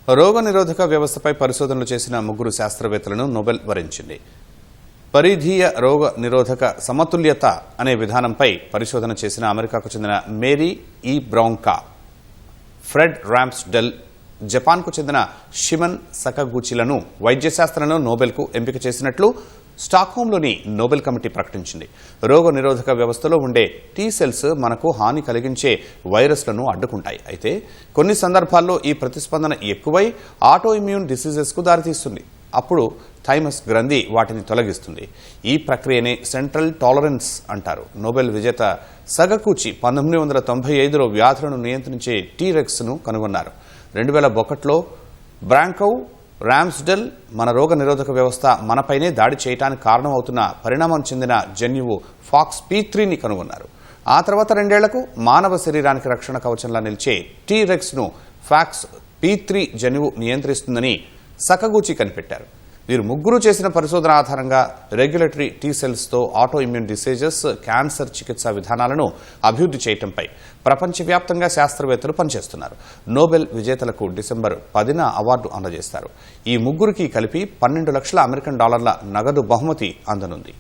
రోగనిరోధక వ్యవస్థపై పరిశోధనలు చేసిన ముగ్గురు శాస్త్రవేత్తలను నోబెల్ వరించింది. పరిధీయ రోగ నిరోధక సమతుల్యత అనే విధానంపై పరిశోధన చేసిన అమెరికాకు చెందిన మేరీ ఈ బ్రౌంకా, ఫ్రెడ్ రాంప్స్డెల్, జపాన్కు చెందిన షిమన్ సకగూచిలను వైద్యశాస్త్రంలో నోబెల్కు ఎంపిక చేసినట్లు స్టాక్హోమ్లోని నోబెల్ కమిటీ ప్రకటించింది. రోగ నిరోధక వ్యవస్థలో ఉండే టీ సెల్స్ మనకు హాని కలిగించే వైరస్లను అడ్డుకుంటాయి. అయితే కొన్ని సందర్భాల్లో ఈ ప్రతిస్పందన ఎక్కువై ఆటోఇమ్యూన్ డిసీజెస్కు దారితీస్తుంది. అప్పుడు థైమస్ గ్రంథి వాటిని తొలగిస్తుంది. ఈ ప్రక్రియనే సెంట్రల్ టాలరెన్స్ అంటారు. నోబెల్ విజేత సగకూచి 1995లో వ్యాధులను నియంత్రించే టీరెక్స్ను కనుగొన్నారు. 2001లో బ్రాంకౌ రాంప్స్డెల్ మన రోగ నిరోధక వ్యవస్థ మనపైనే దాడి చేయడానికి కారణమవుతున్న పరిణామం చెందిన జన్యువు FOXP3ని కనుగొన్నారు. ఆ తర్వాత 2 ఏళ్లకు మానవ శరీరానికి రక్షణ కవచంలా నిలిచే టీరెక్స్ను FOXP3 జన్యువు నియంత్రిస్తుందని సకగూచి కనిపెట్టారు. వీరు ముగ్గురు చేసిన పరిశోధన ఆధారంగా రెగ్యులేటరీ టీ సెల్స్తో ఆటోఇమ్యూన్ డిసీజెస్, క్యాన్సర్ చికిత్సా విధానాలను అభివృద్ధి చేయడంపై ప్రపంచవ్యాప్తంగా శాస్త్రవేత్తలు పనిచేస్తున్నారు. నోబెల్ విజేతలకు డిసెంబర్ 10న అవార్డు అందజేస్తారు. ఈ ముగ్గురికి కలిపి $12 లక్షల నగదు బహుమతి అందనుంది.